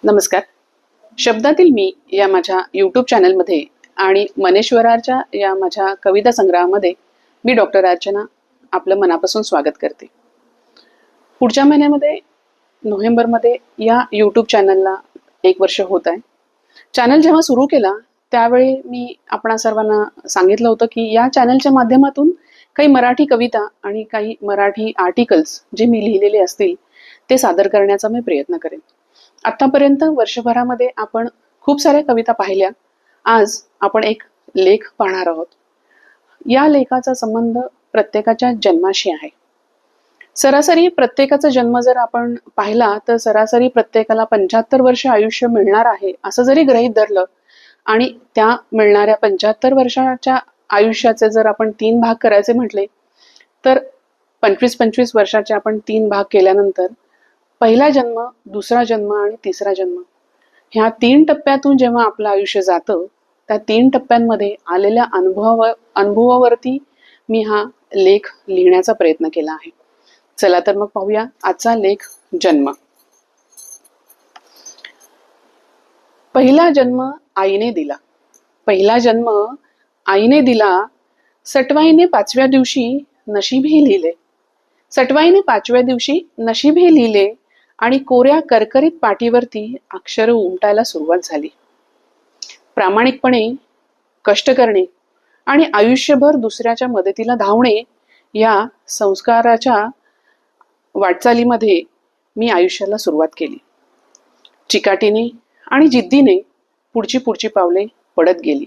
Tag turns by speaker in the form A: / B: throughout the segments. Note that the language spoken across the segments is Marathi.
A: नमस्कार. शब्दातील मी या माझ्या यूट्यूब चॅनलमध्ये आणि मनेश्वराच्या या माझ्या कविता संग्रहामध्ये मी डॉक्टर अर्चना आपलं मनापासून स्वागत करते. पुढच्या महिन्यामध्ये नोव्हेंबरमध्ये या यूट्यूब चॅनलला 1 वर्ष होत आहे. चॅनल जेव्हा सुरू केला त्यावेळी मी आपणा सर्वांना सांगितलं होतं की या चॅनलच्या माध्यमातून काही मराठी कविता आणि काही मराठी आर्टिकल्स जे मी लिहिलेले असतील ते सादर करण्याचा मी प्रयत्न करेन. आतापर्यंत वर्षभरामध्ये आपण खूप साऱ्या कविता पाहिल्या. आज आपण एक लेख पाहणार आहोत. या लेखाचा संबंध प्रत्येकाच्या जन्माशी आहे. सरासरी प्रत्येकाचा जन्म जर आपण पाहिला तर सरासरी प्रत्येकाला 75 वर्ष आयुष्य मिळणार आहे असं जरी गृहीत धरलं आणि त्या मिळणाऱ्या 75 वर्षाच्या आयुष्याचे जर आपण 3 भाग करायचे म्हटले तर 25-25 वर्षाचे आपण 3 भाग केल्यानंतर पहिला जन्म, दुसरा जन्म आणि तिसरा जन्म ह्या 3 टप्प्यातून जेव्हा आपलं आयुष्य जातं त्या 3 टप्प्यांमध्ये आलेल्या अनुभवावरती मी हा लेख लिहिण्याचा प्रयत्न केला आहे. चला तर मग पाहूया आजचा लेख. जन्म. पहिला जन्म आईने दिला. पहिला जन्म आईने दिला. सटवाईने 5व्या दिवशी नशीबही लिहिले. सटवाईने 5व्या दिवशी नशीबही लिहिले आणि कोऱ्या करकरीत पाटीवरती अक्षर उमटायला सुरुवात झाली. प्रामाणिकपणे कष्ट करणे आणि आयुष्यभर दुसऱ्याच्या मदतीला धावणे या संस्काराच्या वाटचालीमध्ये मी आयुष्याला सुरुवात केली. चिकाटीने आणि जिद्दीने पुढची पावले पडत गेली.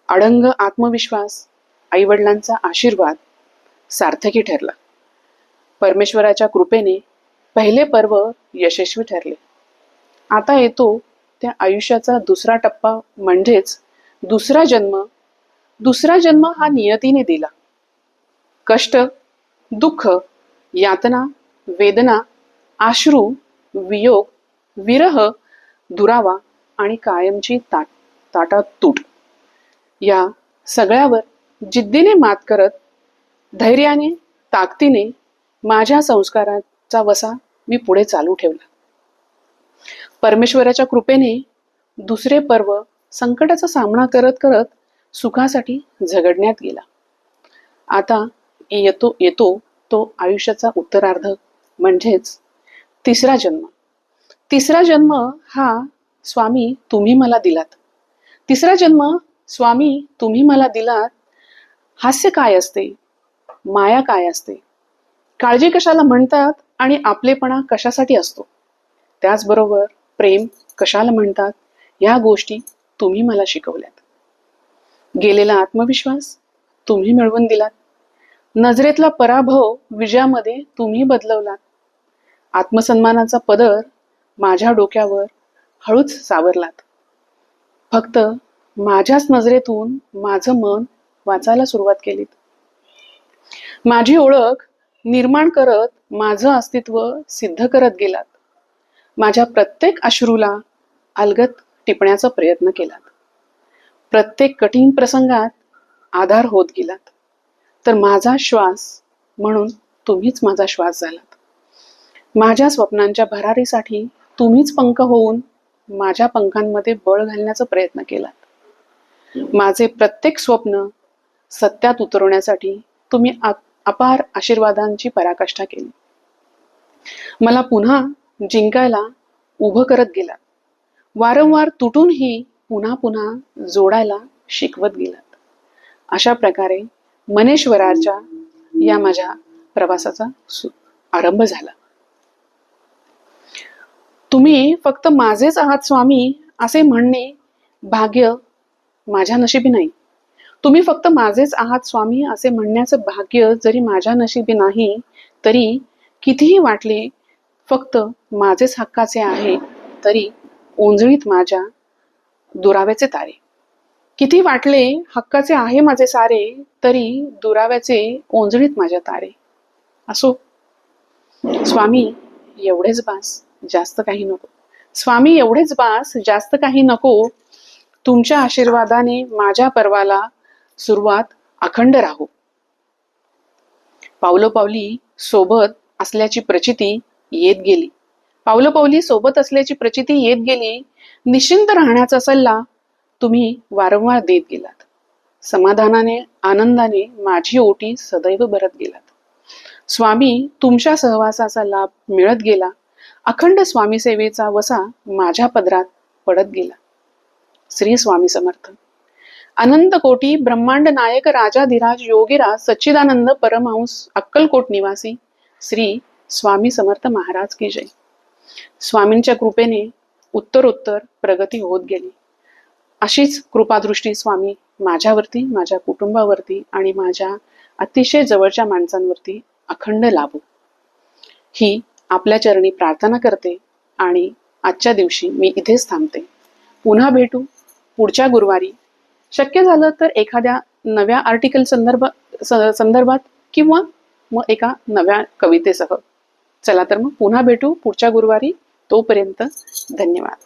A: अडंग आत्मविश्वास, आईवडिलांचा आशीर्वाद सार्थकी ठरला. परमेश्वराच्या कृपेने पहिले पर्व यशस्वी ठरले. आता येतो त्या आयुष्याचा दुसरा टप्पा म्हणजेच दुसरा जन्म. दुसरा जन्म हा नियतीने दिला. कष्ट, दुःख, यातना, वेदना, अश्रू, वियोग, विरह, दुरावा आणि कायमची ताटातूट या सगळ्यावर जिद्दीने मात करत धैर्याने, ताकदीने माझ्या संस्काराचा वसा मी पुढे चालू ठेवला. परमेश्वराच्या कृपेने दुसरे पर्व संकटाचा सामना करत करत सुखासाठी झगडण्यात गेला. आता येतो तो आयुष्याचा उत्तरार्ध म्हणजेच तिसरा जन्म. तिसरा जन्म हा स्वामी तुम्ही मला दिलात. तिसरा जन्म स्वामी तुम्ही मला दिलात. हास्य काय असते, माया काय असते, काळजी कशाला म्हणतात आणि आपलेपणा कशासाठी असतो, त्याचबरोबर प्रेम कशाला म्हणतात या गोष्टी तुम्ही मला शिकवल्यात. गेलेला आत्मविश्वास तुम्ही मिळवून दिलात. नजरेतला पराभव विजयामध्ये तुम्ही बदलवलात. आत्मसन्मानाचा पदर माझ्या डोक्यावर हळूच सावरलात. फक्त माझ्याच नजरेतून माझं मन वाचायला सुरुवात केलीत. माझी ओळख निर्माण करत माझं अस्तित्व सिद्ध करत गेलात. माझ्या प्रत्येक अश्रूला अलगद टिपण्याचा प्रयत्न केलात. प्रत्येक कठीण प्रसंगात आधार होत गेलात. तर माझा श्वास म्हणून तुम्हीच माझा श्वास झालात. माझ्या स्वप्नांच्या भरारीसाठी तुम्हीच पंख होऊन माझ्या पंखांमध्ये बळ घालण्याचा प्रयत्न केलात. माझे प्रत्येक स्वप्न सत्यात उतरवण्यासाठी तुम्ही अपार आशीर्वादांची पराकाष्ठा केली. मला पुन्हा जिंकायला उभं करत गेलात. वारंवार तुटूनही पुन्हा जोडायला शिकवत गेलात. अशा प्रकारे मनेश्वराच्या या माझ्या प्रवासाचा आरंभ झाला. तुम्ही फक्त माझेच आहात स्वामी असे म्हणणे भाग्य माझ्या नशिबी नाही. तुम्ही फक्त माझेच आहात स्वामी असे म्हणण्याचं भाग्य जरी माझ्या नशिबी नाही तरी कितीही वाटले फक्त माझेच हक्काचे आहे तरी ओंजळीत माझ्या दुराव्याचे तारे. किती वाटले हक्काचे आहे माझे सारे तरी दुराव्याचे ओंजळीत माझ्या तारे. असो स्वामी एवढेच बास, जास्त काही नको. स्वामी एवढेच बास, जास्त काही नको. तुमच्या आशीर्वादाने माझ्या पर्वाला सुरुवात अखंड राहो. पावलोपावली सोबत असल्याची प्रचिती येत गेली. पावलोपावली सोबत असल्याची प्रचिती येत गेली. निश्चिंत राहण्याचा सल्ला तुम्ही वारंवार देत गेलात. समाधानाने आनंदाने माझी ओटी सदैव भरत गेलात. स्वामी तुमच्या सहवासाचा लाभ मिळत गेला. अखंड स्वामी सेवेचा वसा माझ्या पदरात पडत गेला. श्री स्वामी समर्थ. अनंत कोटी ब्रह्मांड नायक राजाधिराज योगीराज सच्चिदानंद परमहंस अक्कलकोट निवासी श्री स्वामी समर्थ महाराज की जय. स्वामींच्या कृपेने उत्तरोत्तर प्रगती होत गेली. अशीच कृपादृष्टी स्वामी माझ्यावरती, माझ्या कुटुंबावरती आणि माझ्या अतिशय जवळच्या माणसांवरती अखंड लाभो, ही आपल्या चरणी प्रार्थना करते आणि आजच्या दिवशी मी इथेच थांबते. पुन्हा भेटू पुढच्या गुरुवारी. शक्य झालं तर एखाद्या नव्या आर्टिकल संदर्भात किंवा मग एका नव्या कवितेसह. चला तर मग पुन्हा भेटू पुढच्या गुरुवारी. तोपर्यंत धन्यवाद.